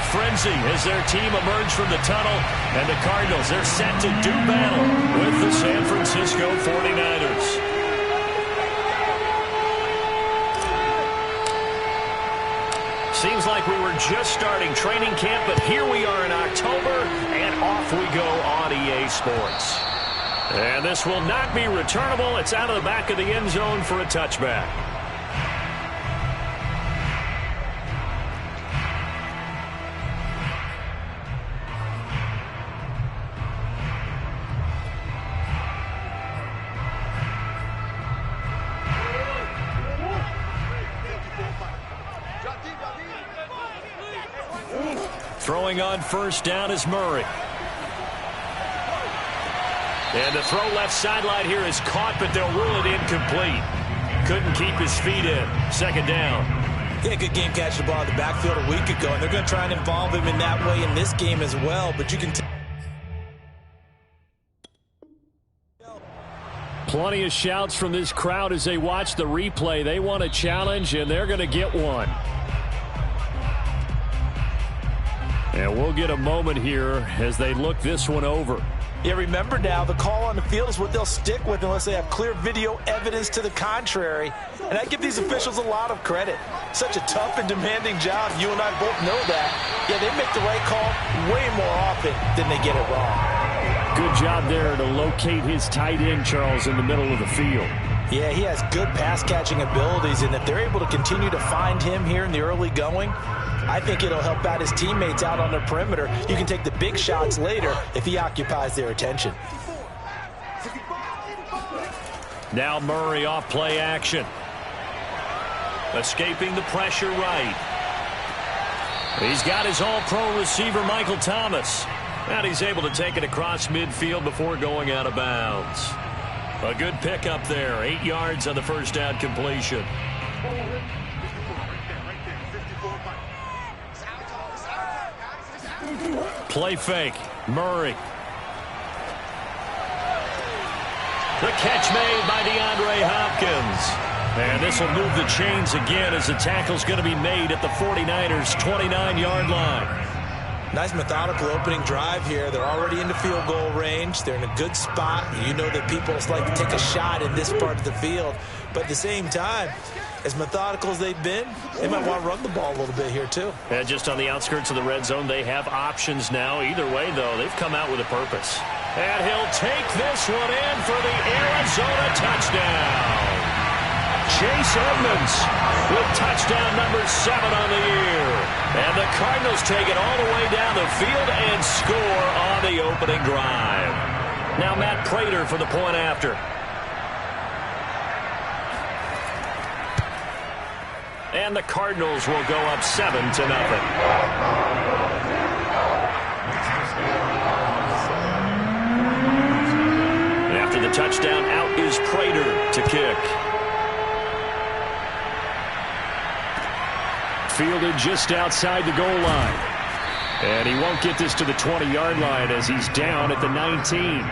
frenzy as their team emerged from the tunnel, and the Cardinals, they're set to do battle with the San Francisco 49ers. Seems like we were just starting training camp, but here we are in October, and off we go on EA Sports. And this will not be returnable. It's out of the back of the end zone for a touchback. Throwing on first down is Murray. And the throw left sideline here is caught, but they'll rule it incomplete. Couldn't keep his feet in. Second down. Yeah, good game catching the ball in the backfield a week ago, and they're going to try and involve him in that way in this game as well, but you can Plenty of shouts from this crowd as they watch the replay. They want a challenge, and they're going to get one. And we'll get a moment here as they look this one over. Yeah, remember now, the call on the field is what they'll stick with unless they have clear video evidence to the contrary. And I give these officials a lot of credit. Such a tough and demanding job. You and I both know that. Yeah, they make the right call way more often than they get it wrong. Good job there to locate his tight end, Charles, in the middle of the field. Yeah, he has good pass-catching abilities, and if they're able to continue to find him here in the early going, I think it'll help out his teammates out on the perimeter. You can take the big shots later if he occupies their attention. Now Murray off play action. Escaping the pressure right. He's got his all-pro receiver, Michael Thomas. And he's able to take it across midfield before going out of bounds. A good pickup there. 8 yards on the first down completion. Play fake. Murray. The catch made by DeAndre Hopkins. And this will move the chains again as the tackle's going to be made at the 49ers' 29-yard line. Nice methodical opening drive here. They're already in the field goal range. They're in a good spot. You know that people just like to take a shot in this part of the field. But at the same time, as methodical as they've been, they might want to run the ball a little bit here too. And just on the outskirts of the red zone, they have options now. Either way, though, they've come out with a purpose. And he'll take this one in for the Arizona touchdown. Chase Edmonds with touchdown number 7 on the year. And the Cardinals take it all the way down the field and score on the opening drive. Now Matt Prater for the point after. And the Cardinals will go up 7-0. After the touchdown, out is Prater to kick. Fielded just outside the goal line. And he won't get this to the 20-yard line as he's down at the 19.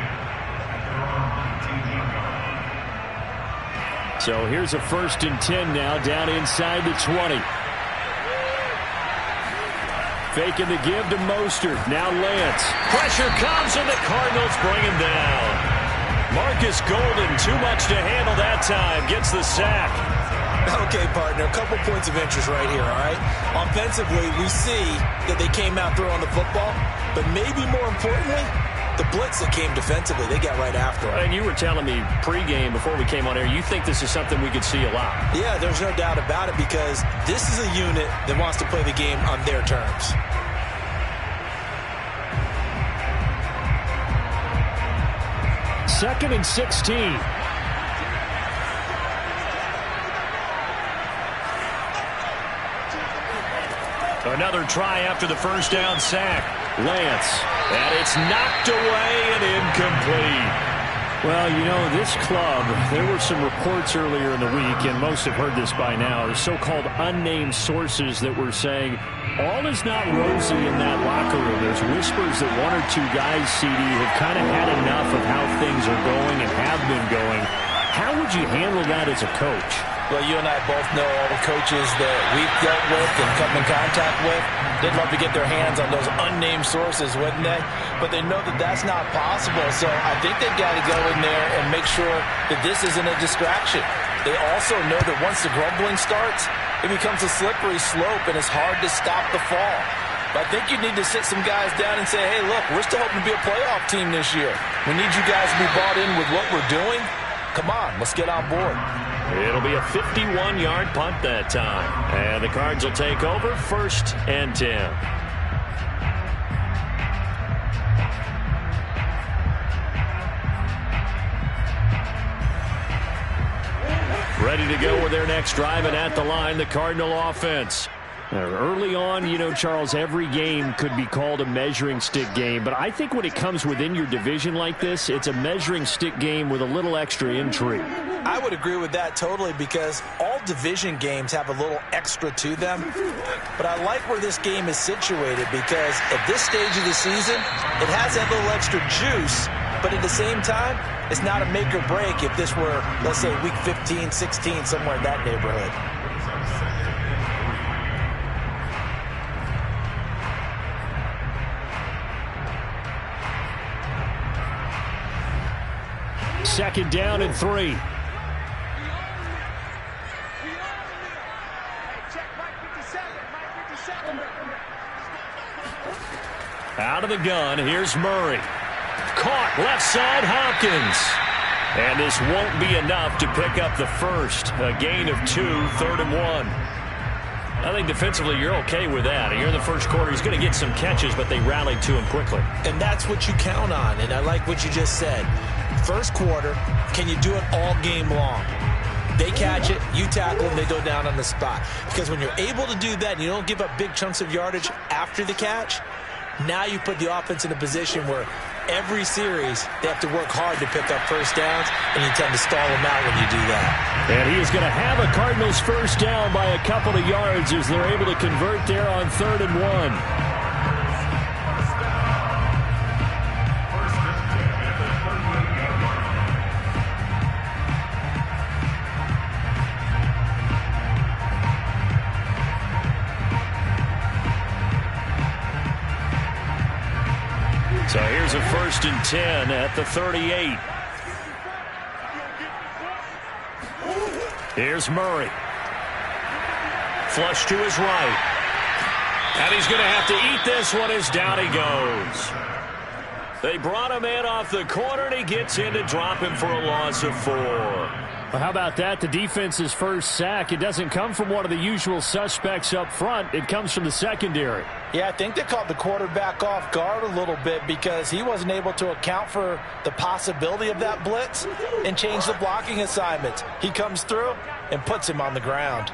So here's a 1st and 10 now down inside the 20. Faking the give to Mostert. Now Lance. Pressure comes and the Cardinals bring him down. Marcus Golden, too much to handle that time. Gets the sack. Okay, partner, a couple points of interest right here, all right? Offensively, we see that they came out throwing the football, but maybe more importantly, the blitz that came defensively, they got right after it. And you were telling me pregame before we came on air, you think this is something we could see a lot. Yeah, there's no doubt about it because this is a unit that wants to play the game on their terms. Second and 16. Another try after the first down sack. Lance. And it's knocked away and incomplete. Well, you know, this club, there were some reports earlier in the week, and most have heard this by now, so-called unnamed sources that were saying all is not rosy in that locker room. There's whispers that 1 or 2 guys, CD, have kind of had enough of how things are going and have been going. How would you handle that as a coach? Well, you and I both know all the coaches that we've dealt with and come in contact with. They'd love to get their hands on those unnamed sources, wouldn't they? But they know that that's not possible. So I think they've got to go in there and make sure that this isn't a distraction. They also know that once the grumbling starts, it becomes a slippery slope, and it's hard to stop the fall. But I think you need to sit some guys down and say, hey, look, we're still hoping to be a playoff team this year. We need you guys to be bought in with what we're doing. Come on, let's get on board. It'll be a 51-yard punt that time. And the Cards will take over 1st and 10. Ready to go with their next drive, and at the line, the Cardinal offense. Early on, you know, Charles, every game could be called a measuring stick game, but I think when it comes within your division like this, it's a measuring stick game with a little extra intrigue. I would agree with that totally, because all division games have a little extra to them. But I like where this game is situated, because at this stage of the season, it has that little extra juice, but at the same time, it's not a make or break if this were, let's say, week 15, 16, somewhere in that neighborhood. Second down and 3. Out of the gun, here's Murray. Caught left side, Hopkins. And this won't be enough to pick up the first. A gain of 2, 3rd and 1. I think defensively you're okay with that. Here in the first quarter, he's going to get some catches, but they rallied to him quickly. And that's what you count on, and I like what you just said. First quarter, can you do it all game long? They catch it, you tackle them, they go down on the spot. Because when you're able to do that and you don't give up big chunks of yardage after the catch, now you put the offense in a position where every series they have to work hard to pick up first downs, and you tend to stall them out when you do that. And he is going to have a Cardinals first down by a couple of yards as they're able to convert there on 3rd and 1. So here's a 1st and 10 at the 38. Here's Murray. Flush to his right. And he's going to have to eat this one as down he goes. They brought him in off the corner, and he gets in to drop him for a loss of 4. Well, how about that? The defense's first sack. It doesn't come from one of the usual suspects up front. It comes from the secondary. Yeah, I think they caught the quarterback off guard a little bit because he wasn't able to account for the possibility of that blitz and change the blocking assignments. He comes through and puts him on the ground.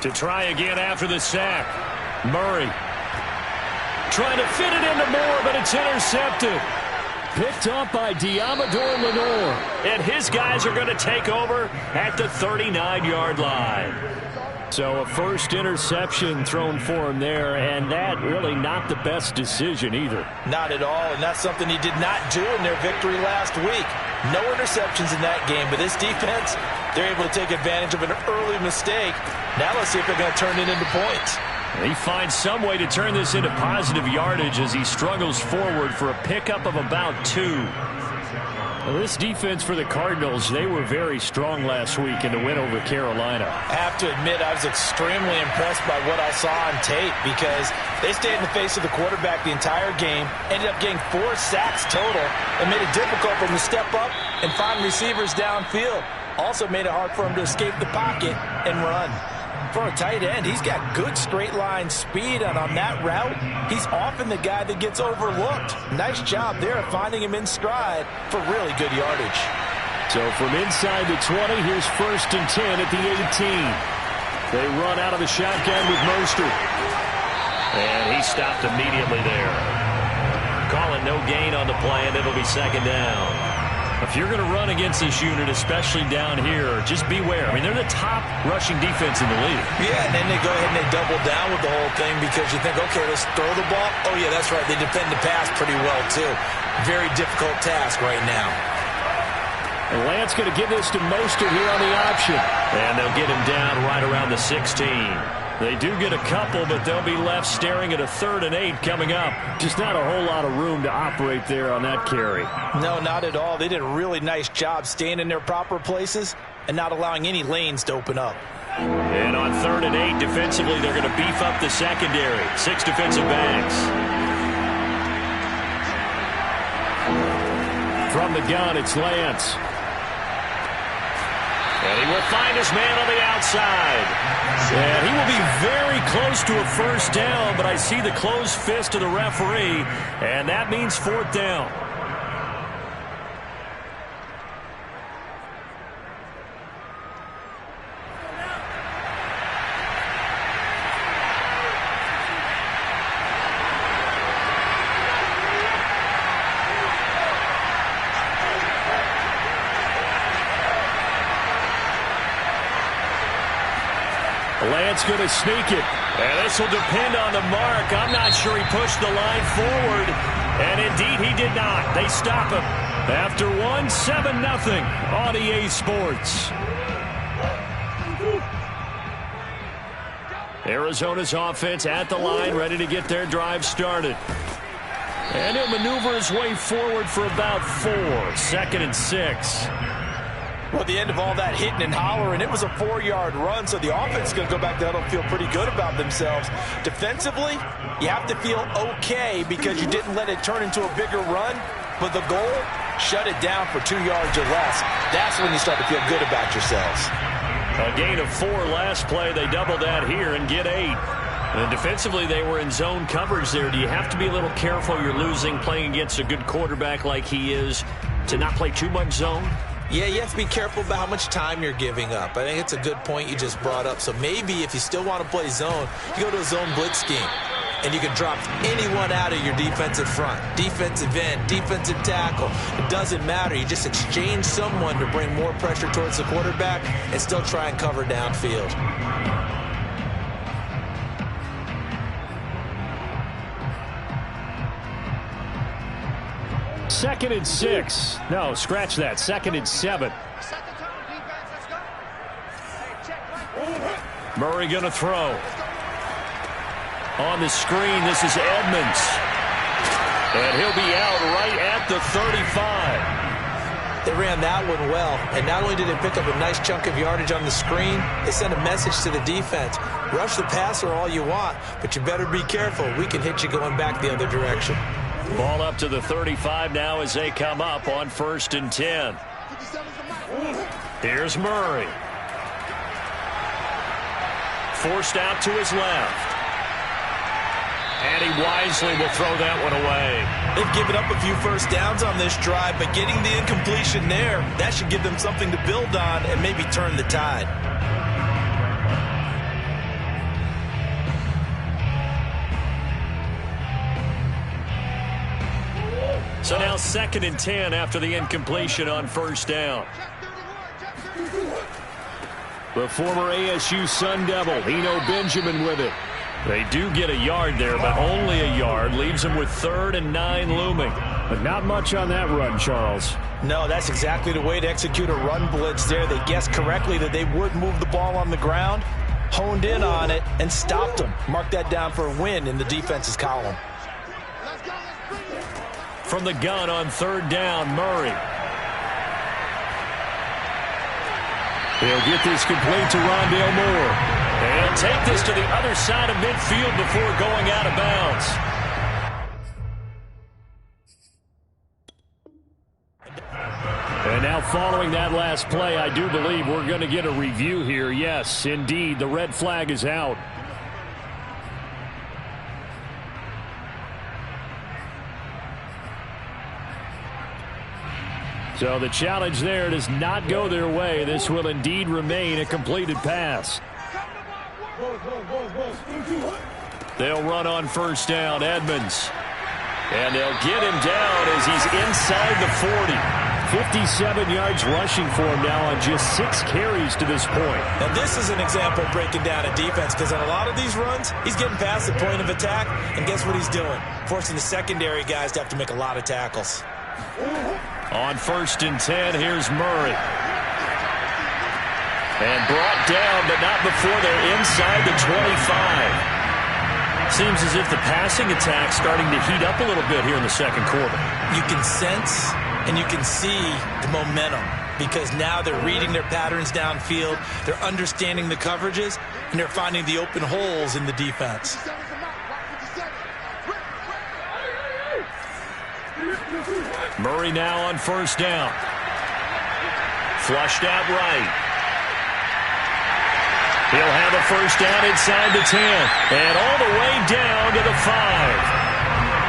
To try again after the sack, Murray trying to fit it into Moore, but it's intercepted. Picked up by Diamador Lenore. And his guys are going to take over at the 39-yard line. So a first interception thrown for him there, and that really not the best decision either. Not at all, and that's something he did not do in their victory last week. No interceptions in that game, but this defense, they're able to take advantage of an early mistake. Now let's see if they're going to turn it into points. He finds some way to turn this into positive yardage as he struggles forward for a pickup of about 2. Well, this defense for the Cardinals, they were very strong last week in the win over Carolina. I have to admit, I was extremely impressed by what I saw on tape because they stayed in the face of the quarterback the entire game, ended up getting 4 sacks total, and made it difficult for him to step up and find receivers downfield. Also made it hard for him to escape the pocket and run. For a tight end, he's got good straight-line speed, and on that route, he's often the guy that gets overlooked. Nice job there of finding him in stride for really good yardage. So from inside the 20, here's 1st and 10 at the 18. They run out of the shotgun with Mostert. And he stopped immediately there. Calling no gain on the play, and it'll be 2nd down. If you're going to run against this unit, especially down here, just beware. I mean, they're the top rushing defense in the league. Yeah, and then they go ahead and they double down with the whole thing because you think, okay, let's throw the ball. Oh, yeah, that's right. They defend the pass pretty well, too. Very difficult task right now. And Lance going to give this to Mostert here on the option. And they'll get him down right around the 16. They do get a couple, but they'll be left staring at a 3rd and 8 coming up. Just not a whole lot of room to operate there on that carry. No, not at all. They did a really nice job staying in their proper places and not allowing any lanes to open up. And on 3rd and 8, defensively, they're going to beef up the secondary. 6 defensive backs. From the gun, it's Lance. And he will find his man on the outside. And he will be very close to a first down, but I see the closed fist of the referee, and that means 4th down. Lance going to sneak it. And this will depend on the mark. I'm not sure he pushed the line forward. And indeed he did not. They stop him. After 7-0 on EA Sports. Arizona's offense at the line, ready to get their drive started. And he'll maneuver his way forward for about 4. 2nd and 6. Well, at the end of all that hitting and hollering, it was a 4-yard run, so the offense is going to go back to huddle and feel pretty good about themselves. Defensively, you have to feel okay because you didn't let it turn into a bigger run, but the goal, shut it down for 2 yards or less. That's when you start to feel good about yourselves. A gain of 4 last play. They double that here and get 8. And defensively, they were in zone coverage there. Do you have to be a little careful? You're losing, playing against a good quarterback like he is, to not play too much zone? Yeah, you have to be careful about how much time you're giving up. I think it's a good point you just brought up. So maybe if you still want to play zone, you go to a zone blitz scheme. And you can drop anyone out of your defensive front. Defensive end, defensive tackle. It doesn't matter. You just exchange someone to bring more pressure towards the quarterback and still try and cover downfield. 2nd and 6. No, scratch that. 2nd and 7. Murray going to throw. On the screen, this is Edmonds. And he'll be out right at the 35. They ran that one well. And not only did they pick up a nice chunk of yardage on the screen, they sent a message to the defense. Rush the passer all you want, but you better be careful. We can hit you going back the other direction. Ball up to the 35 now as they come up on 1st and 10. Here's Murray. Forced out to his left. And he wisely will throw that one away. They've given up a few first downs on this drive, but getting the incompletion there, that should give them something to build on and maybe turn the tide. So now 2nd and 10 after the incompletion on 1st down. The former ASU Sun Devil, Eno Benjamin with it. They do get a yard there, but only a yard. Leaves them with 3rd and 9 looming. But not much on that run, Charles. No, that's exactly the way to execute a run blitz there. They guessed correctly that they would move the ball on the ground, honed in on it, and stopped them. Mark that down for a win in the defense's column. From the gun on 3rd down, Murray. He'll get this complete to Rondale Moore. And he'll take this to the other side of midfield before going out of bounds. And now following that last play, I do believe we're going to get a review here. Yes, indeed, the red flag is out. So the challenge there does not go their way. This will indeed remain a completed pass. They'll run on 1st down, Edmonds. And they'll get him down as he's inside the 40. 57 yards rushing for him now on just 6 carries to this point. Now this is an example of breaking down a defense, because on a lot of these runs, he's getting past the point of attack, and guess what he's doing? Forcing the secondary guys to have to make a lot of tackles. On 1st and 10, here's Murray. And brought down, but not before they're inside the 25. Seems as if the passing attack's starting to heat up a little bit here in the second quarter. You can sense and you can see the momentum because now they're reading their patterns downfield, they're understanding the coverages, and they're finding the open holes in the defense. Murray now on 1st down. Flushed out right. He'll have a 1st down inside the 10. And all the way down to the 5.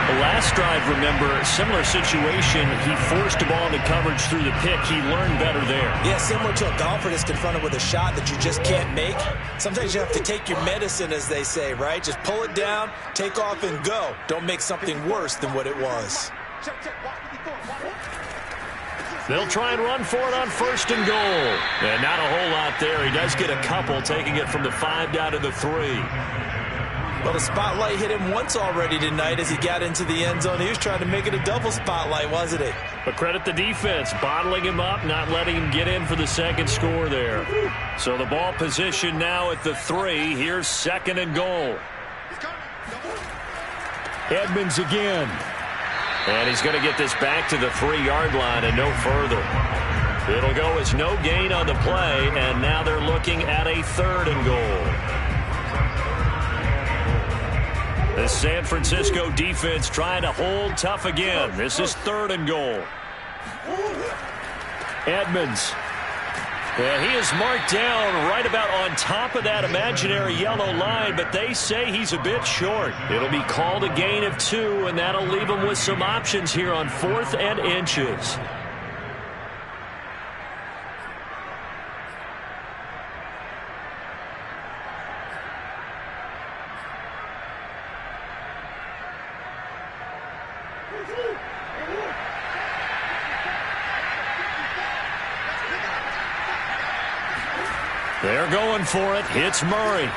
The last drive, remember, similar situation. He forced the ball into coverage through the pick. He learned better there. Yeah, similar to a golfer that's confronted with a shot that you just can't make. Sometimes you have to take your medicine, as they say, right? Just pull it down, take off, and go. Don't make something worse than what it was. They'll try and run for it on 1st and goal. And not a whole lot there. He does get a couple, taking it from the 5 down to the 3. Well, the spotlight hit him once already tonight as he got into the end zone. He was trying to make it a double spotlight, wasn't it? But credit the defense, bottling him up, not letting him get in for the second score there. So the ball position now at the 3. Here's 2nd and goal. Edmonds again. And he's going to get this back to the 3-yard line and no further. It'll go as no gain on the play, and now they're looking at a 3rd and goal. The San Francisco defense trying to hold tough again. This is 3rd and goal. Edmonds. Yeah, he is marked down right about on top of that imaginary yellow line, but they say he's a bit short. It'll be called a gain of 2, and that'll leave him with some options here on 4th and inches. They're going for it. Hits Murray.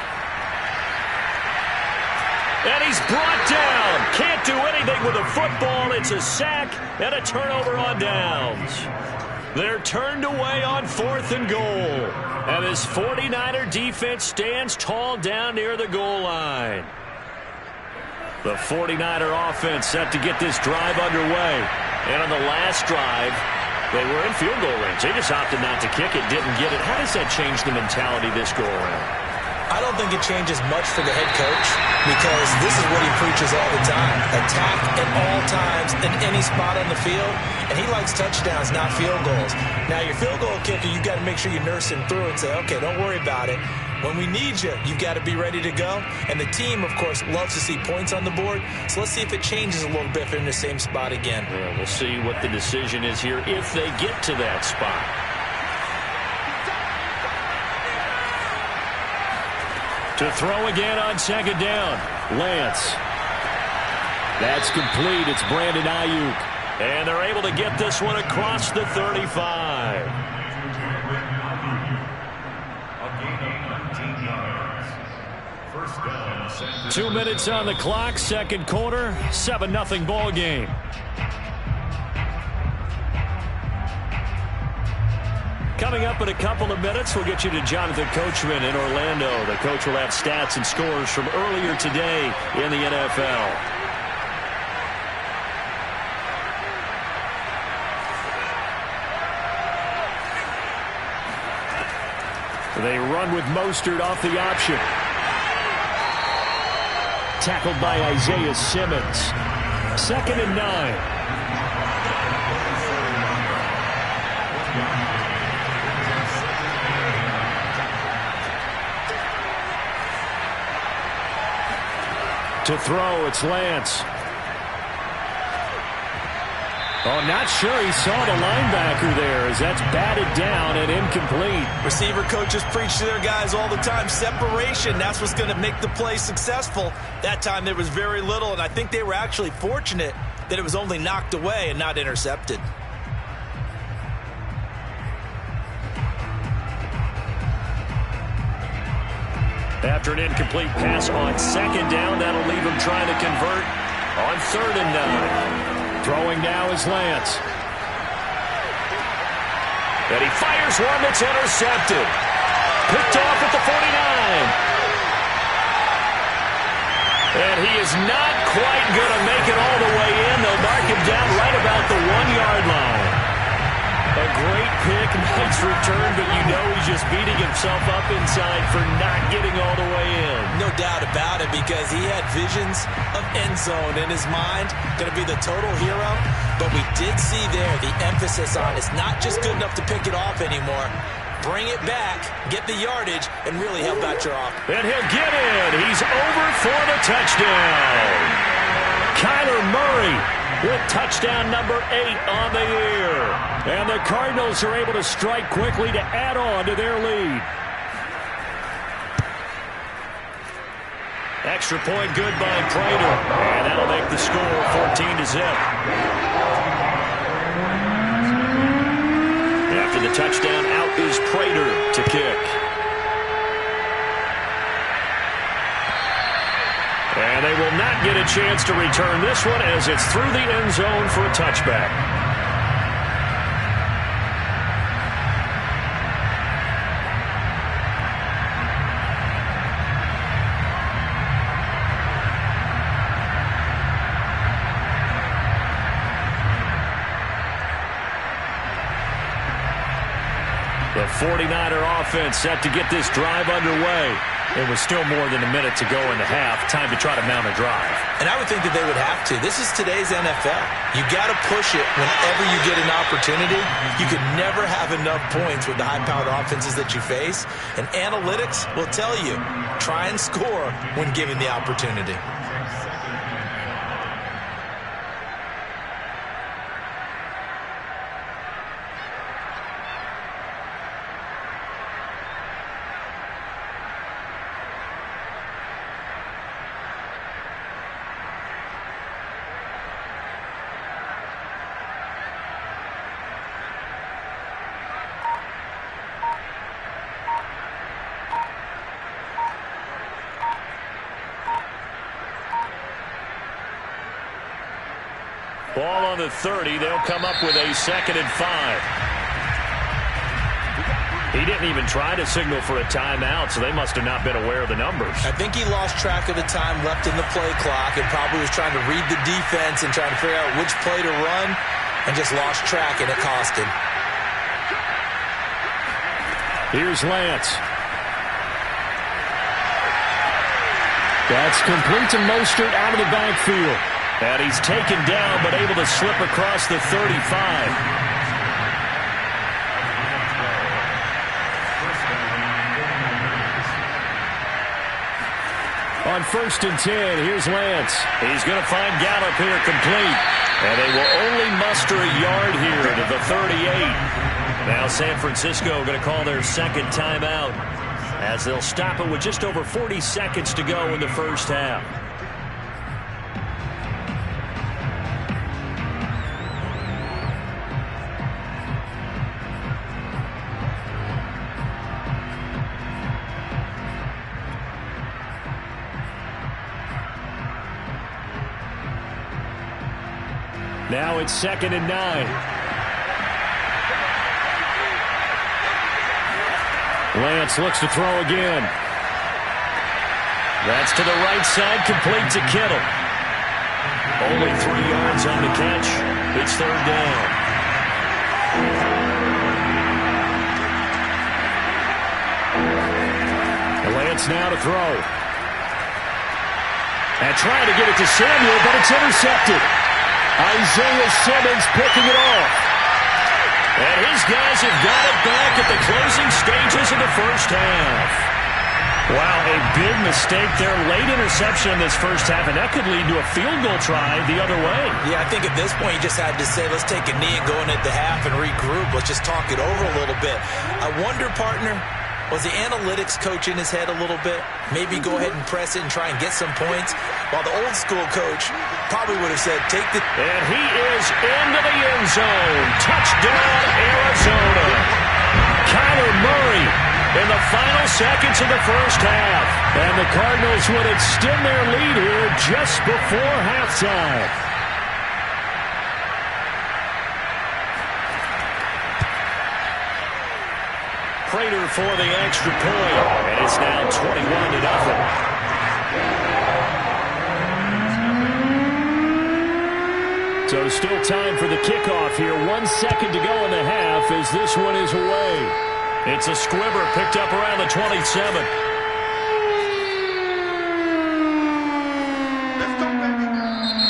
And he's brought down. Can't do anything with a football. It's a sack and a turnover on downs. They're turned away on 4th and goal. And this 49er defense stands tall down near the goal line. The 49er offense set to get this drive underway. And on the last drive, they were in field goal range. They just opted not to kick it, didn't get it. How does that change the mentality this go around? I don't think it changes much for the head coach because this is what he preaches all the time. Attack at all times in any spot on the field. And he likes touchdowns, not field goals. Now, your field goal kicker, you've got to make sure you nurse him through and say, okay, don't worry about it. When we need you, you've got to be ready to go. And the team, of course, loves to see points on the board. So let's see if it changes a little bit if they're in the same spot again. Yeah, we'll see what the decision is here if they get to that spot. To throw again on 2nd down. Lance. That's complete. It's Brandon Ayuk. And they're able to get this one across the 35. 2 minutes on the clock, second quarter, 7-0 ball game. Coming up in a couple of minutes, we'll get you to Jonathan Coachman in Orlando. The coach will have stats and scores from earlier today in the NFL. They run with Mostert off the option. Tackled by Isaiah Simmons. 2nd and 9. To throw, it's Lance. Oh, not sure he saw the linebacker there as that's batted down and incomplete. Receiver coaches preach to their guys all the time. Separation, that's what's going to make the play successful. That time there was very little, and I think they were actually fortunate that it was only knocked away and not intercepted. After an incomplete pass on 2nd down, that'll leave him trying to convert on 3rd and 9. Throwing now is Lance. And he fires one that's intercepted. Picked off at the 49. And he is not quite going to make it all the way in. They'll mark him down right about the 1-yard line. A great pick, nice return, but you know he's just beating himself up inside for not getting all the way in. No doubt about it, because he had visions of end zone in his mind. Going to be the total hero. But we did see there the emphasis on it's not just good enough to pick it off anymore. Bring it back, get the yardage, and really help out your offense. And he'll get in. He's over for the touchdown. Kyler Murray with touchdown number 8 on the year. And the Cardinals are able to strike quickly to add on to their lead. Extra point good by Prater. And that'll make the score 14-0. After the touchdown, out is Prater to kick. And they will not get a chance to return this one as it's through the end zone for a touchback. The 49er offense set to get this drive underway. It was still more than a minute to go in the half. Time to try to mount a drive. And I would think that they would have to. This is today's NFL. You got to push it whenever you get an opportunity. You can never have enough points with the high-powered offenses that you face. And analytics will tell you, try and score when given the opportunity. Ball on the 30. They'll come up with a 2nd and 5. He didn't even try to signal for a timeout, so they must have not been aware of the numbers. I think he lost track of the time left in the play clock and probably was trying to read the defense and trying to figure out which play to run and just lost track, and it cost him. Here's Lance. That's complete to Mostert out of the backfield. And he's taken down, but able to slip across the 35. On 1st and 10, here's Lance. He's going to find Gallup here complete. And they will only muster a yard here to the 38. Now San Francisco going to call their 2nd timeout as they'll stop it with just over 40 seconds to go in the first half. Now it's 2nd and 9. Lance looks to throw again. That's to the right side, complete to Kittle. Only 3 yards on the catch. It's 3rd down. Lance now to throw. And trying to get it to Samuel, but it's intercepted. Isaiah Simmons picking it off. And his guys have got it back at the closing stages of the first half. Wow, a big mistake there. Late interception in this first half, and that could lead to a field goal try the other way. Yeah, I think at this point you just had to say, let's take a knee and go in at the half and regroup. Let's just talk it over a little bit. I wonder, partner, was the analytics coach in his head a little bit? Maybe go ahead and press it and try and get some points. While the old school coach probably would have said, take the... And he is into the end zone. Touchdown, Arizona. Kyler Murray in the final seconds of the first half. And the Cardinals would extend their lead here just before halftime. Prater for the extra point. And it's now 21-0. So still time for the kickoff here. 1 second to go in the half as this one is away. It's a squibber picked up around the 27.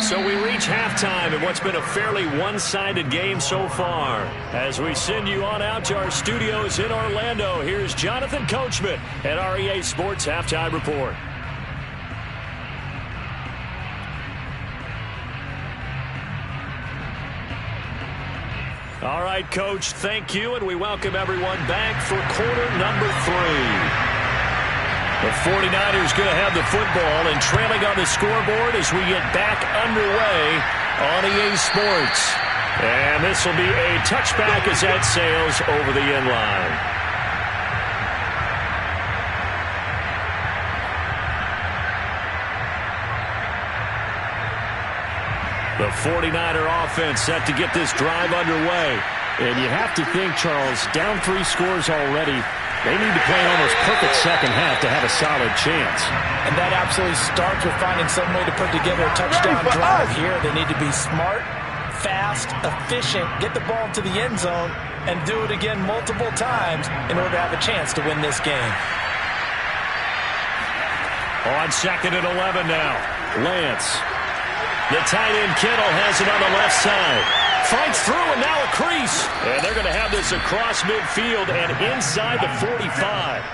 So we reach halftime in what's been a fairly one-sided game so far. As we send you on out to our studios in Orlando, here's Jonathan Coachman at REA Sports Halftime Report. All right, Coach, thank you, and we welcome everyone back for quarter number 3. The 49ers going to have the football and trailing on the scoreboard as we get back underway on EA Sports. And this will be a touchback as that sails over the end line. The 49er offense set to get this drive underway. And you have to think, Charles, down 3 scores already. They need to play an almost perfect second half to have a solid chance. And that absolutely starts with finding some way to put together a touchdown drive here. They need to be smart, fast, efficient, get the ball to the end zone, and do it again multiple times in order to have a chance to win this game. On 2nd and 11 now. Lance. The tight end Kittle has it on the left side. Fights through and now a crease. And they're going to have this across midfield and inside the 45.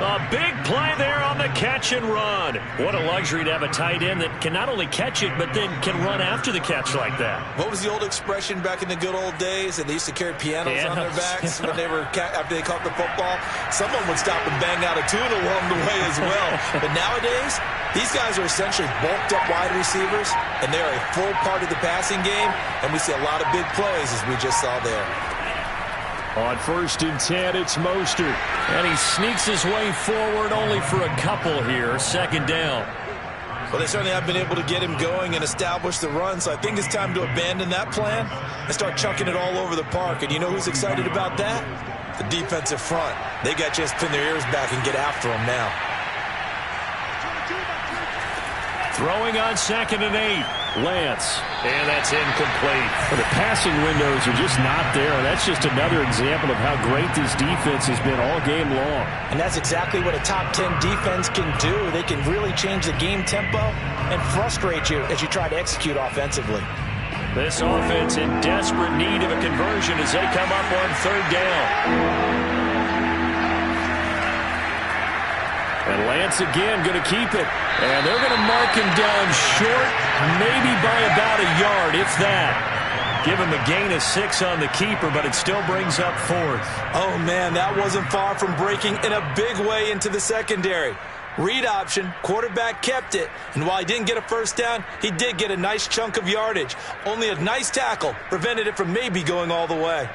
A big play there on the catch and run. What a luxury to have a tight end that can not only catch it, but then can run after the catch like that. What was the old expression back in the good old days? And they used to carry pianos on their backs when they were after they caught the football. Someone would stop and bang out a tune along the way as well. But nowadays, these guys are essentially bulked up wide receivers, and they're a full part of the passing game. And we see a lot of big plays as we just saw there. On 1st and 10, it's Mostert. And he sneaks his way forward only for a couple here. 2nd down. Well, they certainly have been able to get him going and establish the run, so I think it's time to abandon that plan and start chucking it all over the park. And you know who's excited about that? The defensive front. They got a chance to pin their ears back and get after him now. Throwing on 2nd and 8. Lance. And that's incomplete. Well, the passing windows are just not there. That's just another example of how great this defense has been all game long. And that's exactly what a top 10 defense can do. They can really change the game tempo and frustrate you as you try to execute offensively. This offense in desperate need of a conversion as they come up on 3rd down. And Lance again going to keep it. And they're going to mark him down short, maybe by about a yard, if that. Give him a gain of 6 on the keeper, but it still brings up 4th. Oh, man, that wasn't far from breaking in a big way into the secondary. Read option, quarterback kept it. And while he didn't get a first down, he did get a nice chunk of yardage. Only a nice tackle prevented it from maybe going all the way.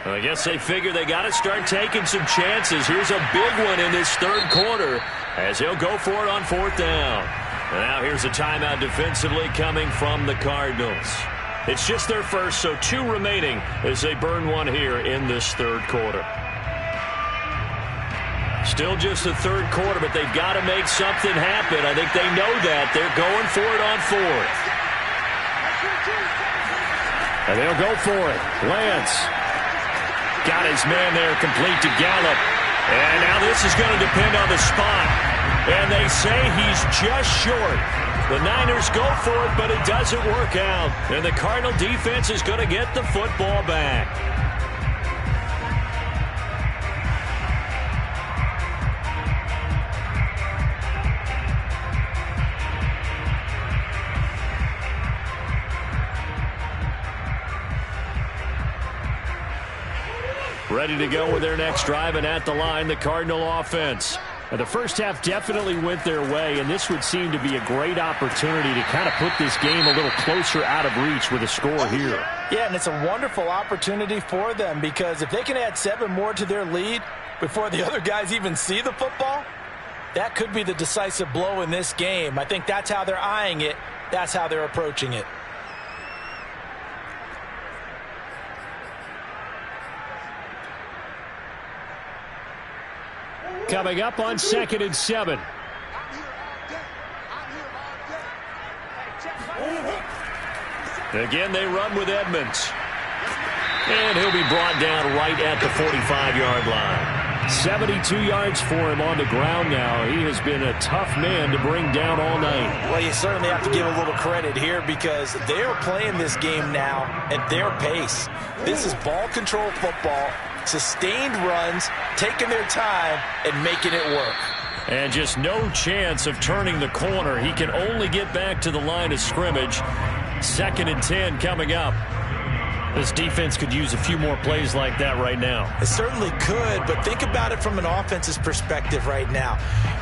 I guess they figure they got to start taking some chances. Here's a big one in this 3rd quarter as he'll go for it on 4th down. And now here's a timeout defensively coming from the Cardinals. It's just their first, so 2 remaining as they burn one here in this 3rd quarter. Still just the 3rd quarter, but they've got to make something happen. I think they know that. They're going for it on 4th. And they'll go for it. Lance. Got his man there, complete to Gallup. And now this is going to depend on the spot. And they say he's just short. The Niners go for it, but it doesn't work out. And the Cardinal defense is going to get the football back. Ready to go with their next drive, and at the line, the Cardinal offense. Now, the first half definitely went their way, and this would seem to be a great opportunity to kind of put this game a little closer out of reach with a score here. Yeah, and it's a wonderful opportunity for them because if they can add 7 more to their lead before the other guys even see the football, That could be the decisive blow in this game. I think that's how they're eyeing it. That's how they're approaching it. Coming up on 2nd and 7. Again, they run with Edmonds. And he'll be brought down right at the 45-yard line. 72 yards for him on the ground now. He has been a tough man to bring down all night. Well, you certainly have to give a little credit here because they're playing this game now at their pace. This is ball control football, sustained runs, taking their time, and making it work. And just no chance of turning the corner. He can only get back to the line of scrimmage. 2nd and 10 coming up. This defense could use a few more plays like that right now. It certainly could, but think about it from an offense's perspective right now.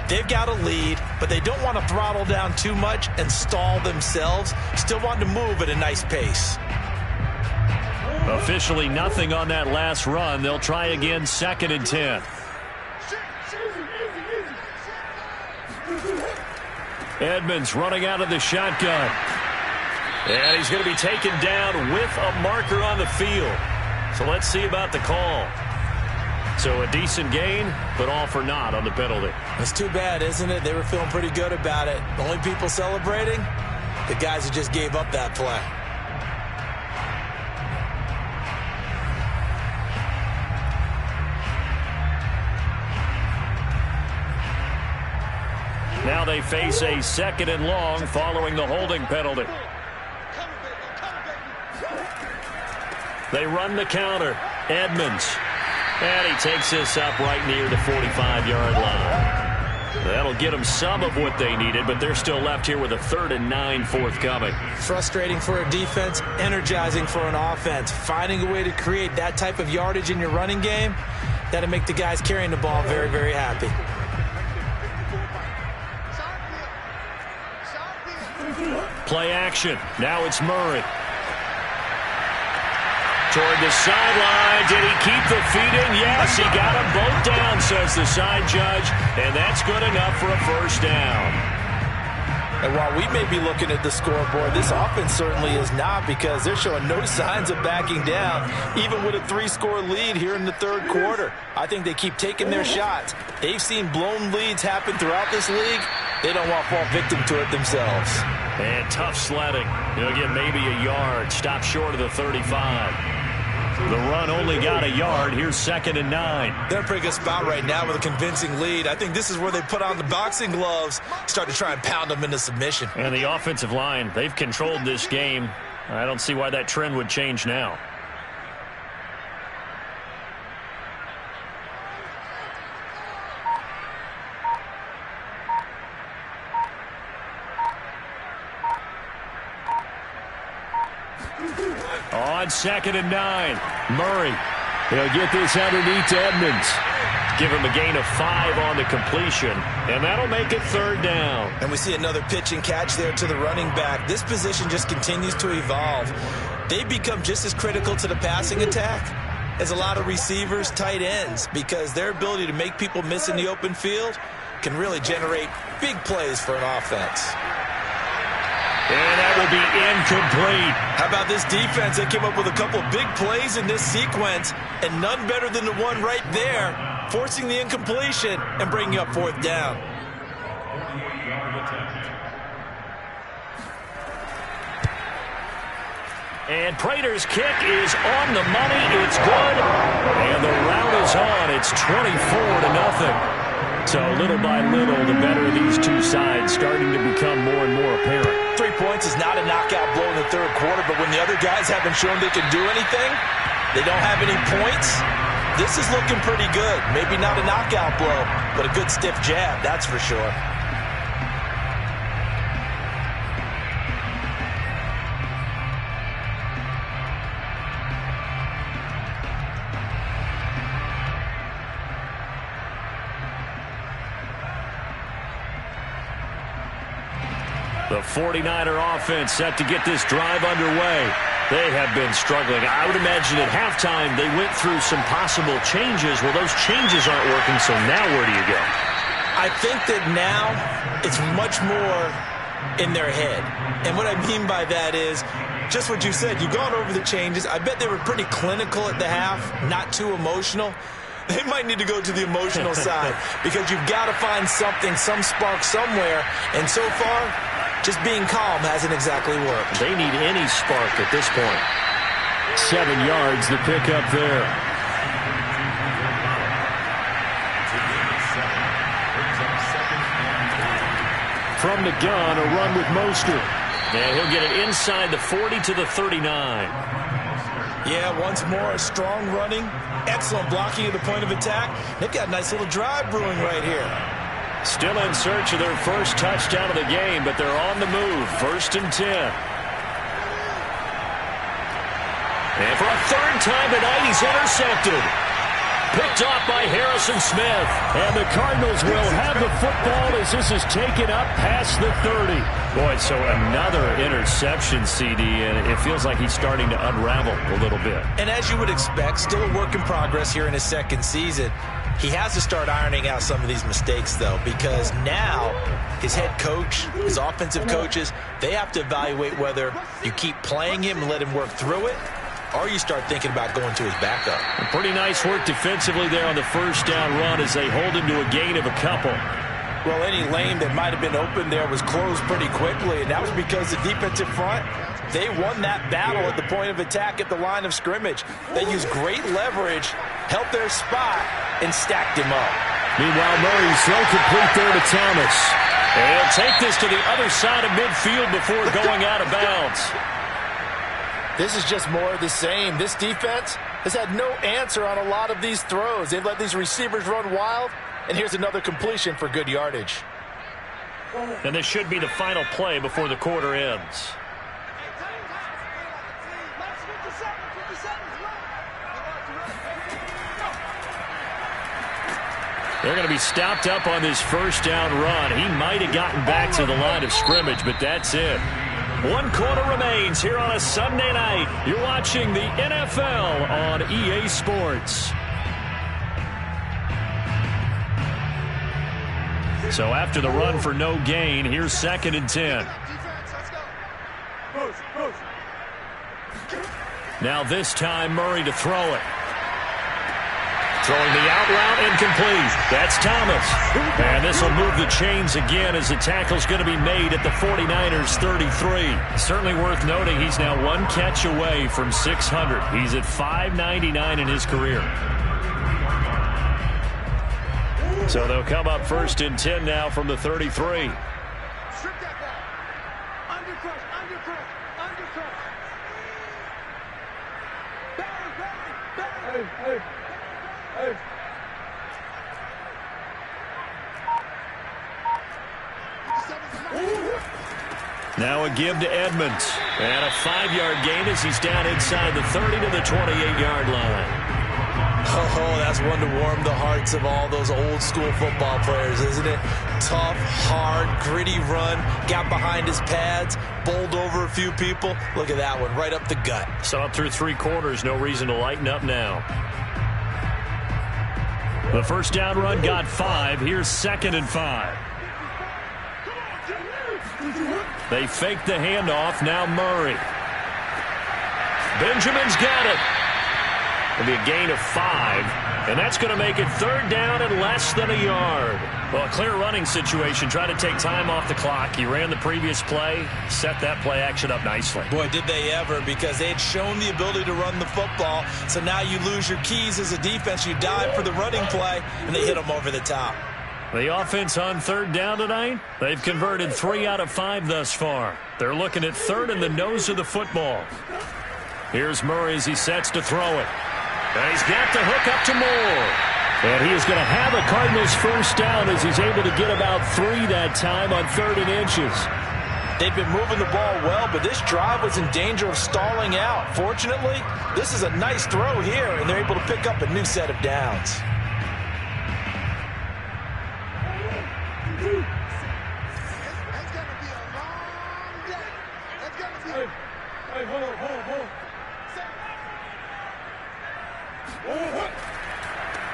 They've got a lead, but they don't want to throttle down too much and stall themselves. Still want to move at a nice pace. Officially nothing on that last run. They'll try again 2nd and 10. Edmonds running out of the shotgun. And he's going to be taken down with a marker on the field. So let's see about the call. So a decent gain, but all for naught on the penalty. It's too bad, isn't it? They were feeling pretty good about it. The only people celebrating, the guys who just gave up that play. Now they face a 2nd and long following the holding penalty. They run the counter. Edmonds. And he takes this up right near the 45-yard line. That'll get them some of what they needed, but they're still left here with a 3rd and 9 forthcoming. Frustrating for a defense, energizing for an offense. Finding a way to create that type of yardage in your running game, that'll make the guys carrying the ball very, very happy. Play action. Now it's Murray. Toward the sideline. Did he keep the feet in? Yes, he got them both down, says the side judge. And that's good enough for a first down. And while we may be looking at the scoreboard, this offense certainly is not because they're showing no signs of backing down, even with a 3-score lead here in the 3rd quarter. I think they keep taking their shots. They've seen blown leads happen throughout this league. They don't want to fall victim to it themselves. And tough sledding. He'll get maybe a yard. Stop short of the 35. The run only got a yard. Here's 2nd and 9. They're in a pretty good spot right now with a convincing lead. I think this is where they put on the boxing gloves, start to try and pound them into submission. And the offensive line, they've controlled this game. I don't see why that trend would change now. On 2nd and 9, Murray. He'll get this underneath to Edmonds. Give him a gain of 5 on the completion, and that'll make it 3rd down. And we see another pitch and catch there to the running back. This position just continues to evolve. They become just as critical to the passing attack as a lot of receivers, tight ends, because their ability to make people miss in the open field can really generate big plays for an offense. And that will be incomplete. How about this defense? They came up with a couple big plays in this sequence, and none better than the one right there, forcing the incompletion and bringing up 4th down. And Prater's kick is on the money. It's good. And the round is on. It's 24-0. So little by little, the better these two sides starting to become more and more apparent. 3 points is not a knockout blow in the 3rd quarter, but when the other guys haven't shown they can do anything, they don't have any points, this is looking pretty good. Maybe not a knockout blow, but a good stiff jab, that's for sure. The 49er offense set to get this drive underway. They have been struggling. I would imagine at halftime they went through some possible changes. Well, those changes aren't working, so now where do you go? I think that now it's much more in their head. And what I mean by that is just what you said. You've gone over the changes. I bet they were pretty clinical at the half, not too emotional. They might need to go to the emotional side because you've got to find something, some spark somewhere. And so far, just being calm hasn't exactly worked. They need any spark at this point. 7 yards the pickup there. From the gun, a run with Mostert. And he'll get it inside the 40 to the 39. Yeah, once more, a strong running, excellent blocking at the point of attack. They've got a nice little drive brewing right here. Still in search of their first touchdown of the game, but they're on the move. 1st and 10. And for a third time tonight, he's intercepted. Picked off by Harrison Smith. And the Cardinals will have the football as this is taken up past the 30. Boy, so another interception, CD, and it feels like he's starting to unravel a little bit. And as you would expect, still a work in progress here in his second season. He has to start ironing out some of these mistakes, though, because now his head coach, his offensive coaches, they have to evaluate whether you keep playing him and let him work through it, or you start thinking about going to his backup. Pretty nice work defensively there on the first down run as they hold him to a gain of a couple. Well, any lane that might have been open there was closed pretty quickly, and that was because the defensive front, they won that battle at the point of attack at the line of scrimmage. They used great leverage, held their spot, and stacked him up. Meanwhile, Murray throw complete there to Thomas. And he'll take this to the other side of midfield before going out of bounds. This is just more of the same. This defense has had no answer on a lot of these throws. They've let these receivers run wild, and here's another completion for good yardage. And this should be the final play before the quarter ends. They're going to be stopped up on this first down run. He might have gotten back to the line of scrimmage, but that's it. 1 quarter remains here on a Sunday night. You're watching the NFL on EA Sports. So after the run for no gain, here's 2nd and 10. Now this time Murray to throw it. Throwing the out route incomplete. That's Thomas. And this will move the chains again as the tackle's going to be made at the 49ers 33. Certainly worth noting he's now 1 catch away from 600. He's at 599 in his career. So they'll come up 1st and 10 now from the 33. Now a give to Edmonds. And a 5-yard gain as he's down inside the 30 to the 28-yard line. Oh, that's one to warm the hearts of all those old school football players, isn't it? Tough, hard, gritty run, got behind his pads, bowled over a few people. Look at that one, right up the gut. So up through 3 quarters, no reason to lighten up now. The first down run got 5. Here's 2nd and 5. They fake the handoff. Now Murray. Benjamin's got it. It'll be a gain of 5. And that's going to make it 3rd down and less than a yard. Well, a clear running situation. Try to take time off the clock. He ran the previous play. Set that play action up nicely. Boy, did they ever, because they had shown the ability to run the football. So now you lose your keys as a defense. You dive for the running play, and they hit them over the top. The offense on 3rd down tonight, they've converted 3 out of 5 thus far. They're looking at 3rd in the nose of the football. Here's Murray as he sets to throw it. And he's got the hook up to Moore. And he is going to have a Cardinals first down as he's able to get about 3 that time on 3rd and inches. They've been moving the ball well, but this drive was in danger of stalling out. Fortunately, this is a nice throw here, and they're able to pick up a new set of downs.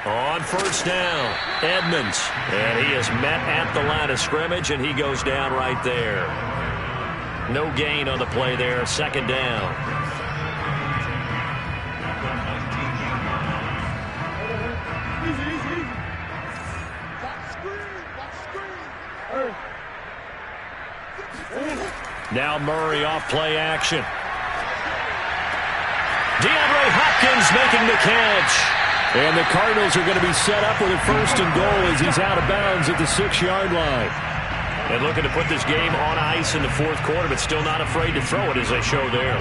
On first down, Edmonds. And he is met at the line of scrimmage, and he goes down right there. No gain on the play there. Second down. Now Murray off play action. DeAndre Hopkins making the catch. And the Cardinals are going to be set up with a first and goal as he's out of bounds at the 6-yard line. And looking to put this game on ice in the fourth quarter, but still not afraid to throw it as they show there.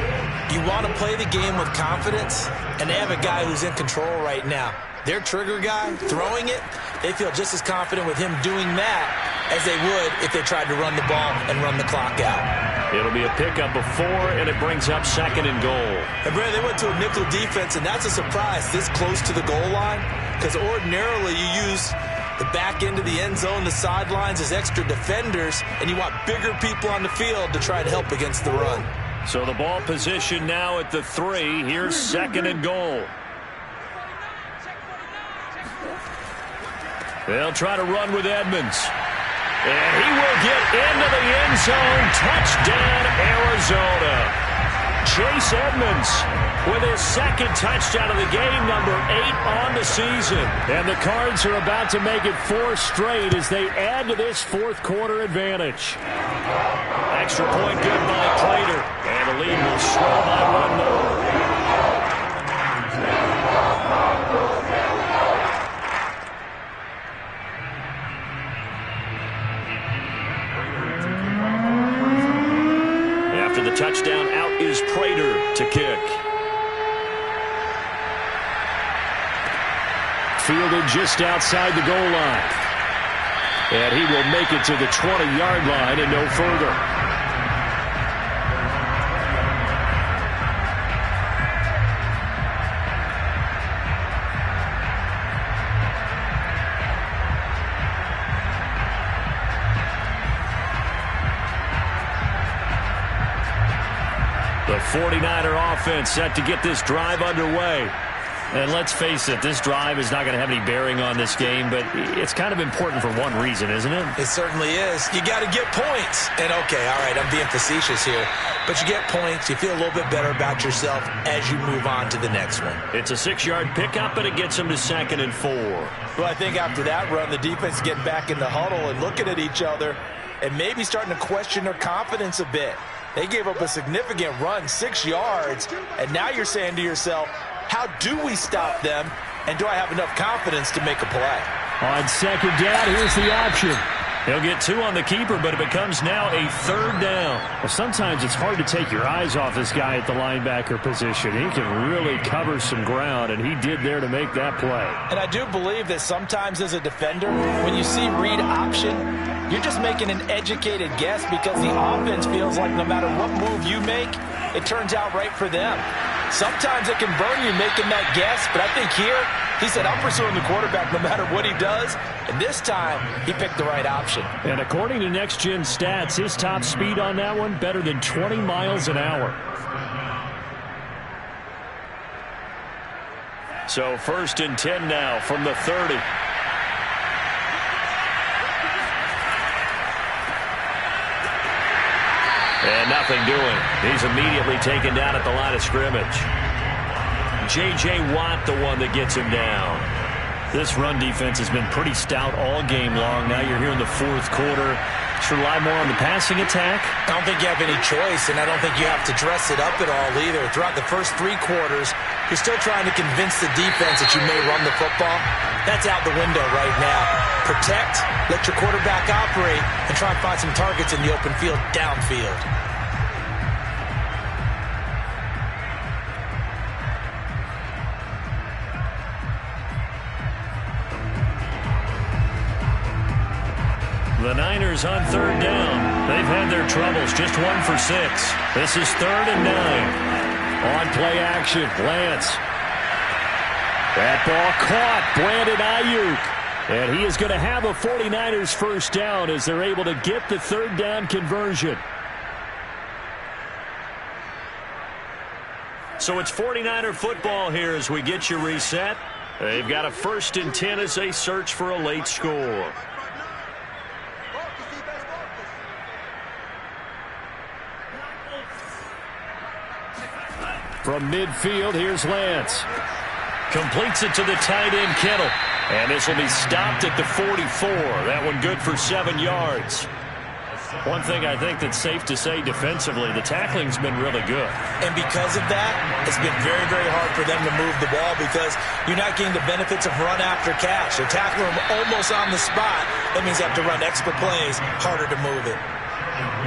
You want to play the game with confidence, and they have a guy who's in control right now. Their trigger guy, throwing it, they feel just as confident with him doing that as they would if they tried to run the ball and run the clock out. It'll be a pickup of 4, and it brings up second and goal. And, Brad, they went to a nickel defense, and that's a surprise this close to the goal line, because ordinarily you use the back end of the end zone, the sidelines as extra defenders, and you want bigger people on the field to try to help against the run. So the ball position now at the 3. Here's second and goal. They'll try to run with Edmonds. And he will get into the end zone. Touchdown, Arizona. Chase Edmonds with his second touchdown of the game, number 8 on the season. And the Cards are about to make it 4 straight as they add to this fourth quarter advantage. Extra point good by Prater. And the lead will swell by 1 more. Touchdown, out is Prater to kick. Fielded just outside the goal line. And he will make it to the 20-yard line and no further. The 49er offense set to get this drive underway. And let's face it, this drive is not going to have any bearing on this game, but it's kind of important for one reason, isn't it? It certainly is. You got to get points. And, okay, all right, I'm being facetious here. But you get points, you feel a little bit better about yourself as you move on to the next one. It's a 6-yard pickup, and it gets them to second and 4. Well, I think after that run, the defense getting back in the huddle and looking at each other and maybe starting to question their confidence a bit. They gave up a significant run, 6 yards, and now you're saying to yourself, how do we stop them, and do I have enough confidence to make a play? On second down, here's the option. He'll get 2 on the keeper, but it becomes now a 3rd down. Well, sometimes it's hard to take your eyes off this guy at the linebacker position. He can really cover some ground, and he did there to make that play. And I do believe that sometimes as a defender, when you see read option, you're just making an educated guess because the offense feels like no matter what move you make, it turns out right for them. Sometimes it can burn you making that guess, but I think here, he said, I'm pursuing the quarterback no matter what he does, and this time, he picked the right option. And according to Next Gen Stats, his top speed on that one, better than 20 miles an hour. So 1st and 10 now from the 30. And nothing doing. He's immediately taken down at the line of scrimmage. J.J. Watt, the one that gets him down. This run defense has been pretty stout all game long. Now you're here in the fourth quarter. Should rely more on the passing attack. I don't think you have any choice, and I don't think you have to dress it up at all either. Throughout the first 3 quarters, you're still trying to convince the defense that you may run the football. That's out the window right now. Protect, let your quarterback operate, and try and find some targets in the open field downfield. The Niners on 3rd down. They've had their troubles, just 1 for 6. This is 3rd and 9. On play action, Lance. That ball caught, Brandon Ayuk. And he is going to have a 49ers first down as they're able to get the 3rd down conversion. So it's 49er football here as we get you reset. They've got a 1st and 10 as they search for a late score. From midfield, here's Lance. Completes it to the tight end, Kittle. And this will be stopped at the 44. That one good for 7 yards. One thing I think that's safe to say defensively, the tackling's been really good. And because of that, it's been very, very hard for them to move the ball because you're not getting the benefits of run after catch. They're tackling them almost on the spot. That means they have to run extra plays, harder to move it.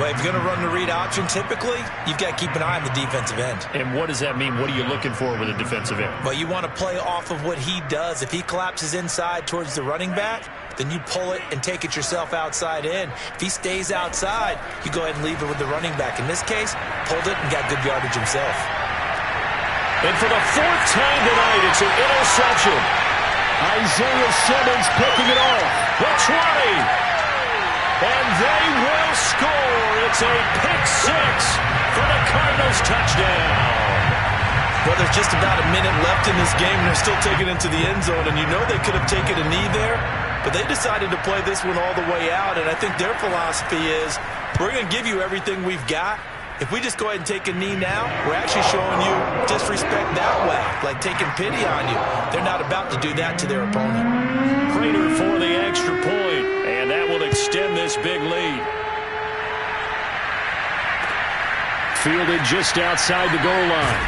Well, if you're going to run the read option, typically, you've got to keep an eye on the defensive end. And what does that mean? What are you looking for with a defensive end? Well, you want to play off of what he does. If he collapses inside towards the running back, then you pull it and take it yourself outside in. If he stays outside, you go ahead and leave it with the running back. In this case, pulled it and got good yardage himself. And for the 4th time tonight, it's an interception. Isaiah Simmons picking it off. The 20. And they will score. It's a pick 6 for the Cardinals touchdown. Well, there's just about a minute left in this game, and they're still taking it into the end zone. And you know they could have taken a knee there, but they decided to play this one all the way out. And I think their philosophy is, we're going to give you everything we've got. If we just go ahead and take a knee now, we're actually showing you disrespect that way, like taking pity on you. They're not about to do that to their opponent. Prater for the extra point, and that will extend this big lead. Fielded just outside the goal line.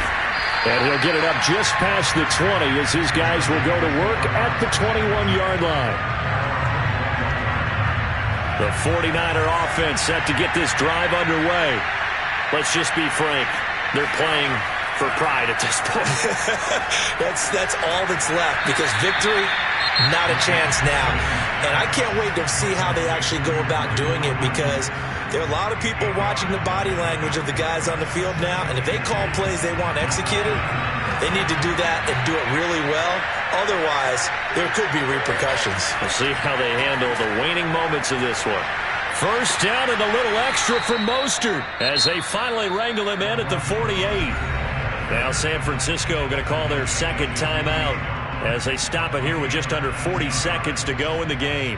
And he'll get it up just past the 20 as his guys will go to work at the 21-yard line. The 49er offense set to get this drive underway. Let's just be frank. They're playing for pride at this point. That's all that's left because victory, not a chance now. And I can't wait to see how they actually go about doing it because there are a lot of people watching the body language of the guys on the field now. And if they call plays they want executed, they need to do that and do it really well. Otherwise, there could be repercussions. We'll see how they handle the waning moments of this one. 1st down and a little extra for Mostert as they finally wrangle him in at the 48. Now San Francisco going to call their 2nd timeout as they stop it here with just under 40 seconds to go in the game.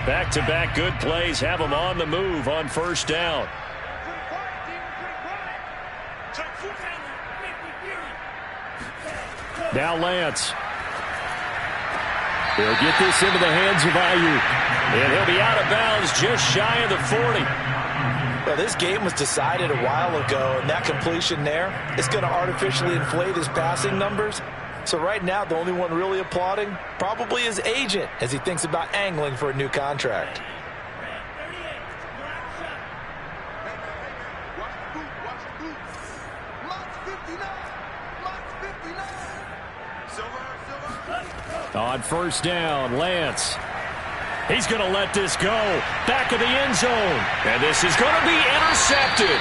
Back-to-back good plays have them on the move on 1st down. Now Lance. He'll get this into the hands of Ayuk. And he'll be out of bounds just shy of the 40. Well, this game was decided a while ago, and that completion there is going to artificially inflate his passing numbers. So right now, the only one really applauding probably his agent as he thinks about angling for a new contract. On 1st down, Lance. He's going to let this go. Back of the end zone. And this is going to be intercepted.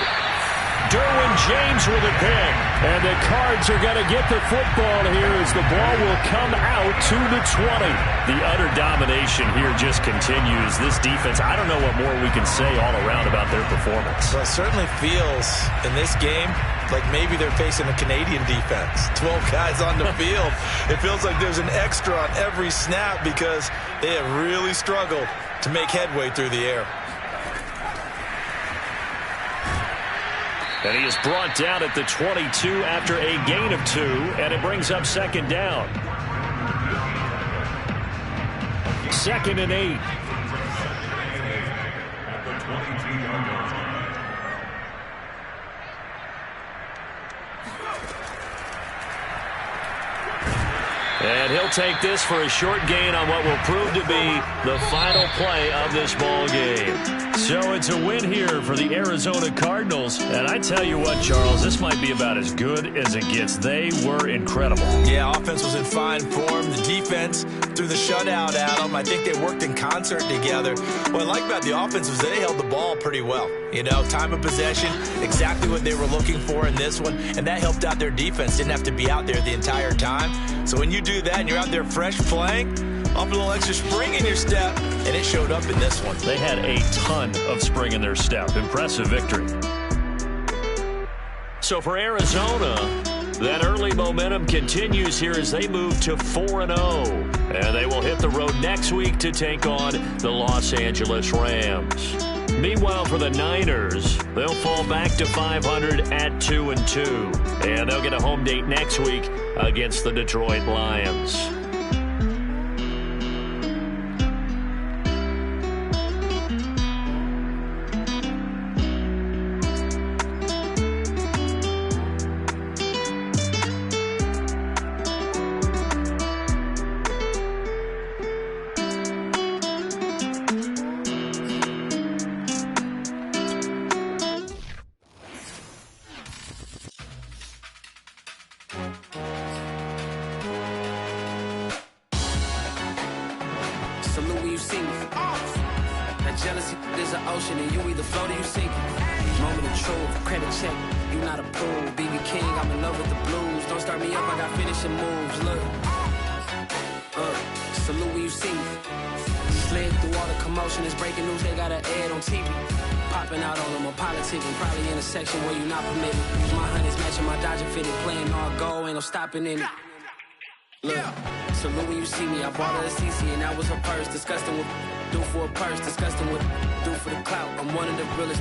Derwin James with a pick. And the Cards are going to get the football here as the ball will come out to the 20. The utter domination here just continues. This defense, I don't know what more we can say all around about their performance. Well, it certainly feels in this game like maybe they're facing a Canadian defense. 12 guys on the field. It feels like there's an extra on every snap because they have really struggled to make headway through the air. And he is brought down at the 22 after a gain of 2, and it brings up 2nd down. 2nd and 8. And he'll take this for a short gain on what will prove to be the final play of this ball game. So it's a win here for the Arizona Cardinals. And I tell you what, Charles, this might be about as good as it gets. They were incredible. Yeah, offense was in fine form. The defense threw the shutout at them. I think they worked in concert together. What I like about the offense was they held the ball pretty well. You know, time of possession, exactly what they were looking for in this one. And that helped out their defense. Didn't have to be out there the entire time. So when you do that and you're out there fresh playing, off a little extra spring in your step, and it showed up in this one. They had a ton of spring in their step. Impressive victory. So for Arizona, That early momentum continues here as they move to 4-0. And they will hit the road next week to take on the Los Angeles Rams. Meanwhile, for the Niners, they'll fall back to 500 at 2-2. And they'll get a home date next week against the Detroit Lions. Salute when you see me. That jealousy is an ocean, and you either float or you sink it. Moment of truth, credit check, you not approved. BB King, I'm in love with the blues. Don't start me up, I got finishing moves. Look, salute when you see me. Slid through all the commotion, it's breaking news, they got an ad on TV. Popping out on them, I'm politicking, probably in a section where you not permitted. My honey's matching my Dodger fitted, playing all goal, ain't no stopping in it. Look, salute when you see me. I bought her a CC and that was her purse. Disgusting with do for a purse. Disgusting with do for the clout. I'm one of the realest.